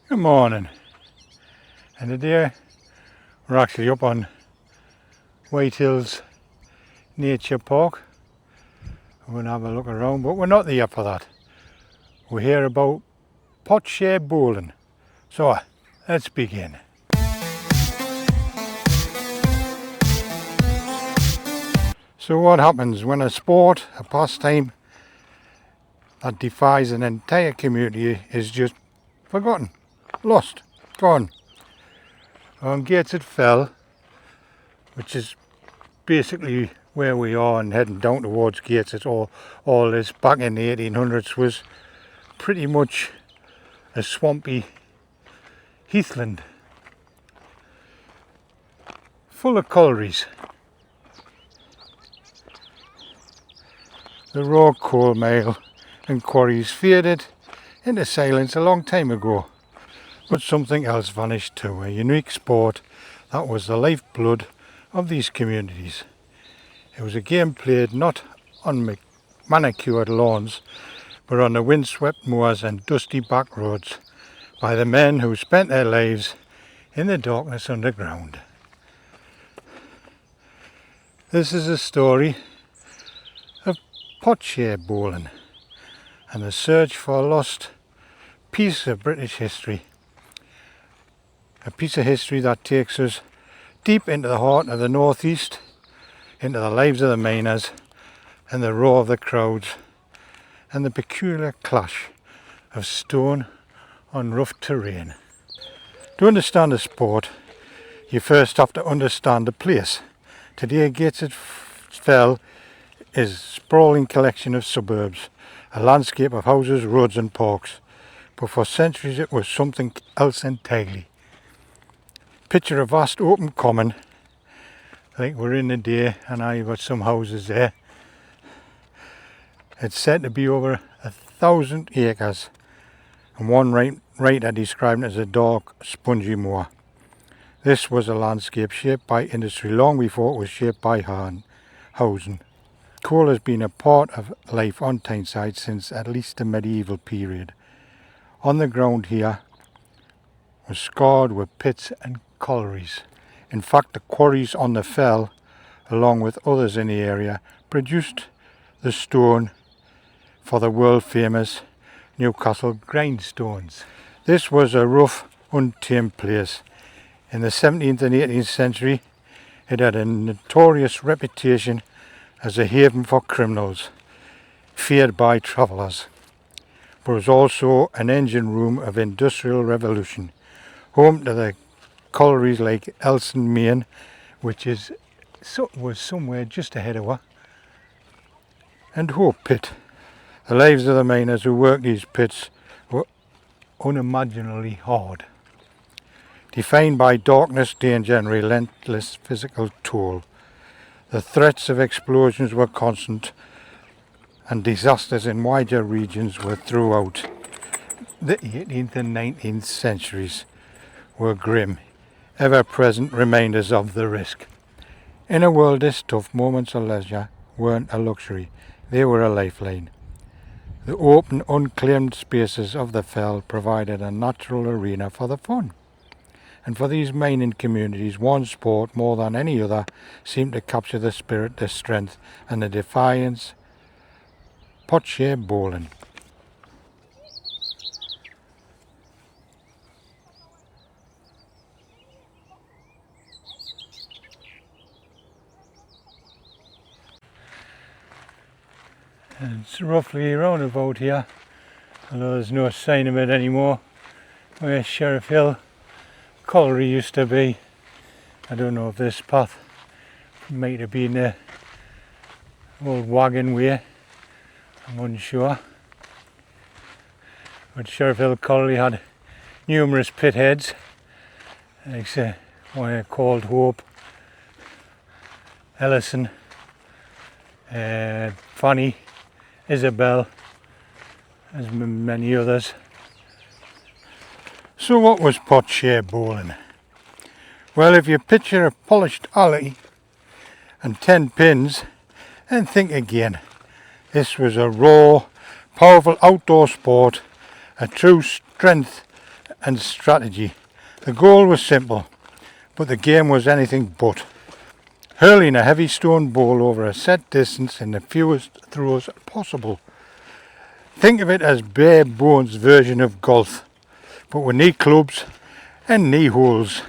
Good morning, and today we're actually up on White Hills Nature Park. We're going to have a look around, but we're not there for that. We're here about Potshare bowling. So let's begin. So what happens when a sport, a pastime that defies an entire community is just forgotten, lost, gone? On Gateshead Fell, which is basically where we are and heading down towards Gateshead, all this back in the 1800s was pretty much a swampy heathland full of collieries. The raw coal mine and quarries faded into silence a long time ago, but something else vanished too, a unique sport that was the lifeblood of these communities. It was a game played not on manicured lawns, but on the windswept moors and dusty back roads by the men who spent their lives in the darkness underground. This is a story of Potshare bowling and the search for a lost piece of British history. A piece of history that takes us deep into the heart of the northeast, into the lives of the miners and the roar of the crowds and the peculiar clash of stone on rough terrain. To understand the sport, you first have to understand the place. Today Gateshead Fell is a sprawling collection of suburbs, a landscape of houses, roads and parks, but for centuries it was something else entirely. Picture a vast open common, like we're in the day, and I've got some houses there. It's said to be over 1,000 acres, and one writer described it as a dark, spongy moor. This was a landscape shaped by industry long before it was shaped by housing. Coal has been a part of life on Tyneside since at least the medieval period. On the ground here was scarred with pits and collieries. In fact, the quarries on the fell, along with others in the area, produced the stone for the world famous Newcastle grindstones. This was a rough, untamed place. In the 17th and 18th century, it had a notorious reputation as a haven for criminals, feared by travellers. But it was also an engine room of industrial revolution, home to the collieries like Elson, Maine, which was somewhere just ahead of her, and Hope Pit. The lives of the miners who worked these pits were unimaginably hard, defined by darkness, danger and relentless physical toll. The threats of explosions were constant, and disasters in wider regions were throughout. The 18th and 19th centuries were grim, ever-present reminders of the risk. In a world this tough, moments of leisure weren't a luxury, they were a lifeline. The open, unclaimed spaces of the fell provided a natural arena for the fun. And for these mining communities, one sport more than any other seemed to capture the spirit, the strength and the defiance: Potshare bowling. And it's roughly around about here, although there's no sign of it anymore, where Sheriff Hill colliery used to be. I don't know if this path might have been the old wagon way, I'm unsure. But Sheriff Hill colliery had numerous pit heads, like one called Hope, Ellison, Fanny, Isabel, as many others. So what was Potshare bowling? Well, if you picture a polished alley and 10 pins, then think again. This was a raw, powerful outdoor sport, a true strength and strategy. The goal was simple, but the game was anything but. Hurling a heavy stone ball over a set distance in the fewest throws possible. Think of it as bare bones version of golf, but with knee clubs and knee holes,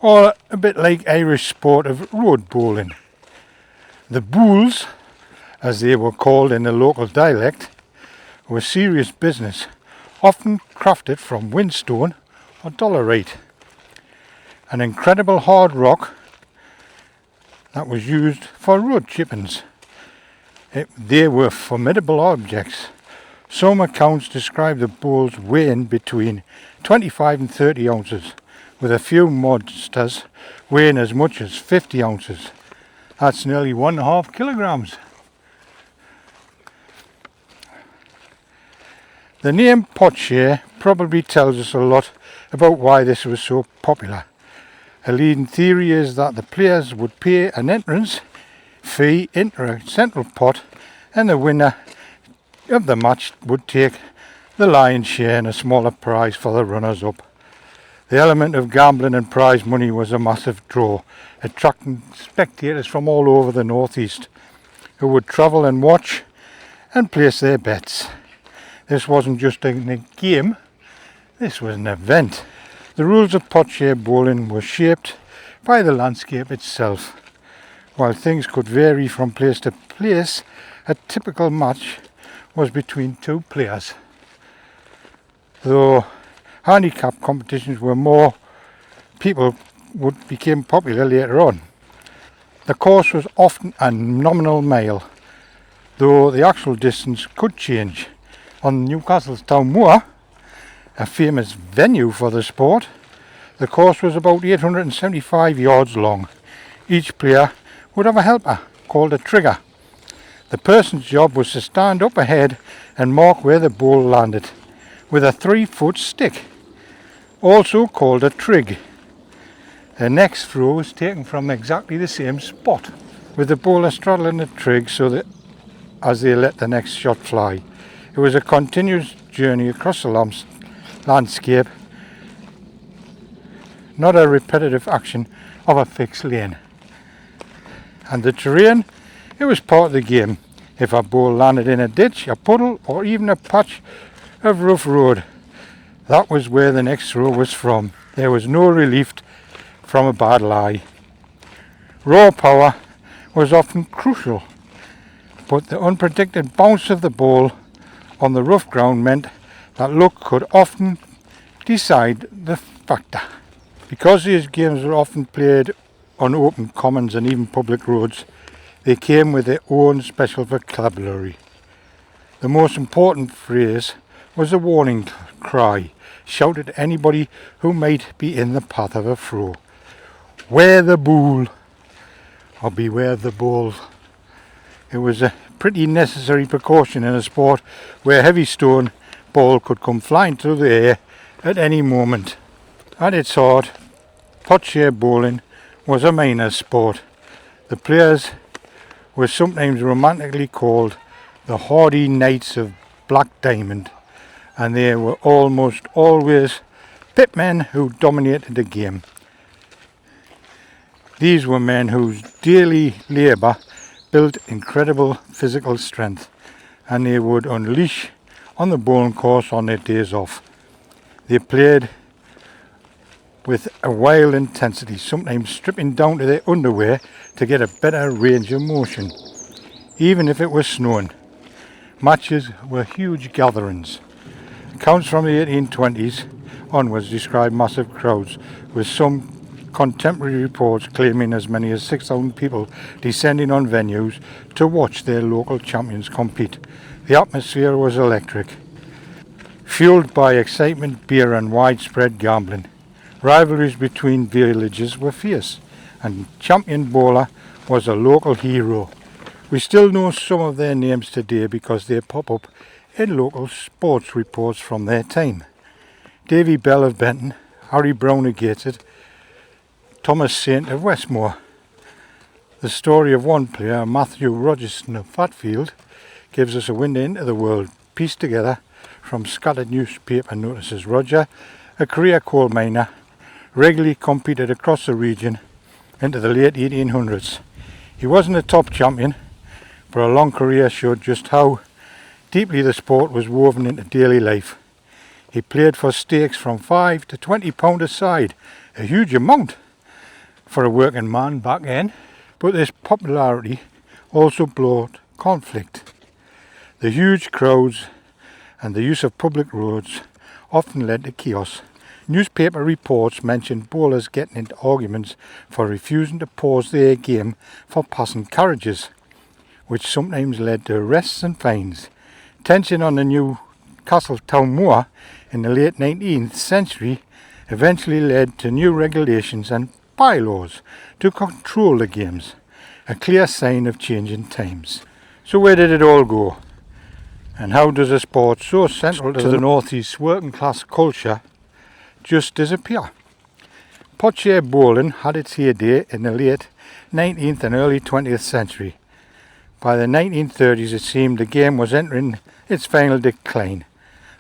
or a bit like Irish sport of road bowling. The boules, as they were called in the local dialect, were serious business, often crafted from whinstone or dolerite, an incredible hard rock that was used for road chippings. They were formidable objects. Some accounts describe the bowls weighing between 25 and 30 ounces, with a few monsters weighing as much as 50 ounces. That's nearly 1.5 kilograms. The name Potshare probably tells us a lot about why this was so popular. A leading theory is that the players would pay an entrance fee into a central pot, and the winner of the match would take the lion's share and a smaller prize for the runners-up. The element of gambling and prize money was a massive draw, attracting spectators from all over the northeast, who would travel and watch and place their bets. This wasn't just a game, this was an event. The rules of Potshare bowling were shaped by the landscape itself. While things could vary from place to place, a typical match was between two players. Though handicap competitions were more, people became popular later on. The course was often a nominal mile, though the actual distance could change. On Newcastle's Town Moor, a famous venue for the sport, the course was about 875 yards long. Each player would have a helper called a trigger. The person's job was to stand up ahead and mark where the ball landed with a 3-foot stick, also called a trig. The next throw was taken from exactly the same spot, with the bowler straddling the trig so that as they let the next shot fly. It was a continuous journey across the landscape, not a repetitive action of a fixed lane. And the terrain, it was part of the game. If a ball landed in a ditch, a puddle, or even a patch of rough road, that was where the next throw was from. There was no relief from a bad lie. Raw power was often crucial, but the unpredicted bounce of the ball on the rough ground meant that luck could often decide the factor. Because these games were often played on open commons and even public roads, they came with their own special vocabulary. The most important phrase was a warning cry, shouted at anybody who might be in the path of a throw. "Wear the bool," or "Beware the ball." It was a pretty necessary precaution in a sport where a heavy stone ball could come flying through the air at any moment. At its heart, Potshare bowling was a minor sport. The players were sometimes romantically called the hardy knights of Black Diamond, and they were almost always pitmen who dominated the game. These were men whose daily labour built incredible physical strength, and they would unleash on the bowling course on their days off. They played with a wild intensity, sometimes stripping down to their underwear to get a better range of motion, even if it was snowing. Matches were huge gatherings. Accounts from the 1820s onwards describe massive crowds, with some contemporary reports claiming as many as 6,000 people descending on venues to watch their local champions compete. The atmosphere was electric, fueled by excitement, beer and widespread gambling. Rivalries between villages were fierce, and champion bowler was a local hero. We still know some of their names today because they pop up in local sports reports from their time. Davy Bell of Benton, Harry Brown of Gateshead, Thomas Saint of Westmore. The story of one player, Matthew Rogerson of Fatfield, gives us a window into the world, pieced together from scattered newspaper notices. Roger, a career coal miner, regularly competed across the region into the late 1800s. He wasn't a top champion, but a long career showed just how deeply the sport was woven into daily life. He played for stakes from £5 to £20 a side, a huge amount for a working man back then. But this popularity also brought conflict. The huge crowds and the use of public roads often led to chaos. Newspaper reports mentioned bowlers getting into arguments for refusing to pause their game for passing carriages, which sometimes led to arrests and fines. Tension on the Newcastle town moor in the late 19th century eventually led to new regulations and bylaws to control the games, a clear sign of changing times. So where did it all go? And how does a sport so central to the North East working class culture just disappear? Potshare bowling had its heyday in the late 19th and early 20th century. By the 1930s it seemed the game was entering its final decline,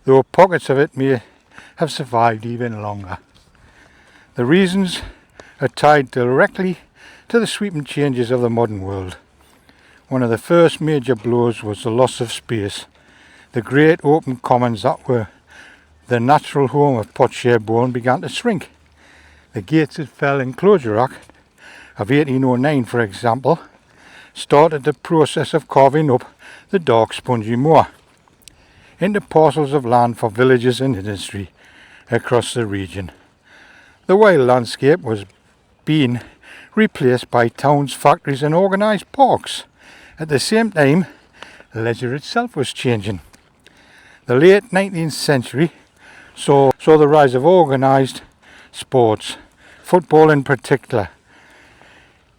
though pockets of it may have survived even longer. The reasons are tied directly to the sweeping changes of the modern world. One of the first major blows was the loss of space. The great open commons that were the natural home of Potshare bowling began to shrink. The Gateshead Enclosure Act of 1809, for example, started the process of carving up the dark spongy moor into parcels of land for villages and industry across the region. The wild landscape was being replaced by towns, factories and organised parks. At the same time, leisure itself was changing. The late 19th century saw the rise of organised sports. Football in particular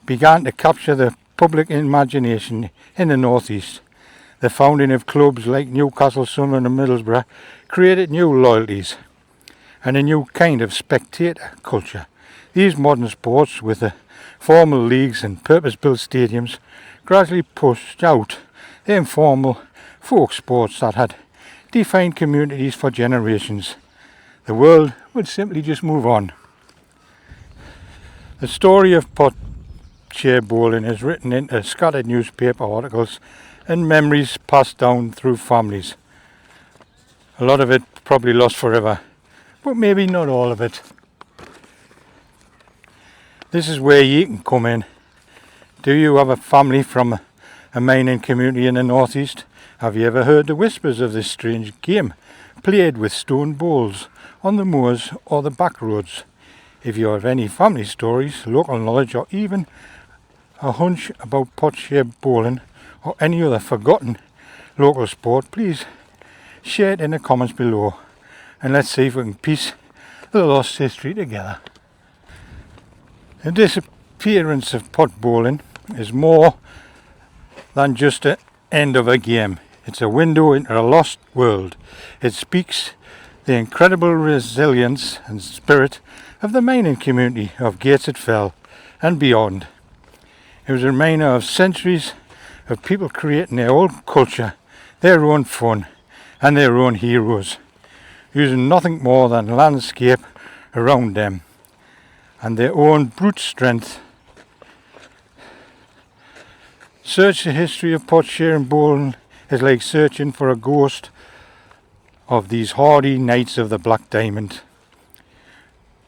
began to capture the public imagination in the North East. The founding of clubs like Newcastle, Sunderland and Middlesbrough created new loyalties and a new kind of spectator culture. These modern sports, with the formal leagues and purpose-built stadiums, gradually pushed out the informal folk sports that had defined communities for generations. The world would simply just move on. The story of Potshare bowling is written into scattered newspaper articles and memories passed down through families. A lot of it probably lost forever, but maybe not all of it. This is where you can come in. Do you have a family from a mining community in the North East? Have you ever heard the whispers of this strange game played with stone bowls on the moors or the back roads? If you have any family stories, local knowledge or even a hunch about Potshare bowling or any other forgotten local sport, please share it in the comments below and let's see if we can piece the lost history together. The disappearance of pot bowling is more than just the end of a game. It's a window into a lost world. It speaks the incredible resilience and spirit of the mining community of Gateshead and beyond. It was a reminder of centuries of people creating their own culture, their own fun and their own heroes, using nothing more than landscape around them and their own brute strength. Search the history of Potshare and bowling is like searching for a ghost of these hardy knights of the Black Diamond,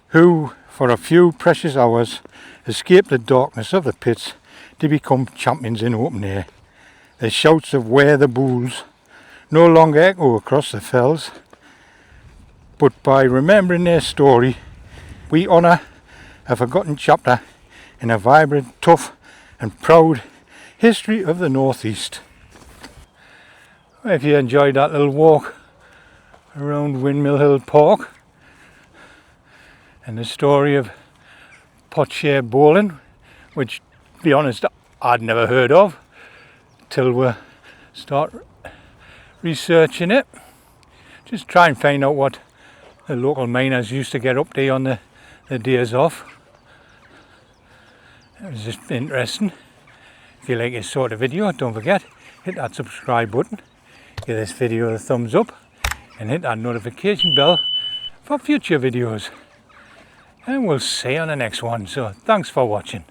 who for a few precious hours escaped the darkness of the pits to become champions in open air. The shouts of "Where the Bulls" no longer echo across the fells, but by remembering their story, we honour a forgotten chapter in a vibrant, tough and proud history of the North East. If you enjoyed that little walk around Windmill Hill Park and the story of Potshare bowling, which, to be honest, I'd never heard of till we start researching it, just try and find out what the local miners used to get up to on the days off. It was just interesting. If you like this sort of video, don't forget, hit that subscribe button, give this video a thumbs up and hit that notification bell for for future videos. And we'll see you on the next one. So thanks for watching.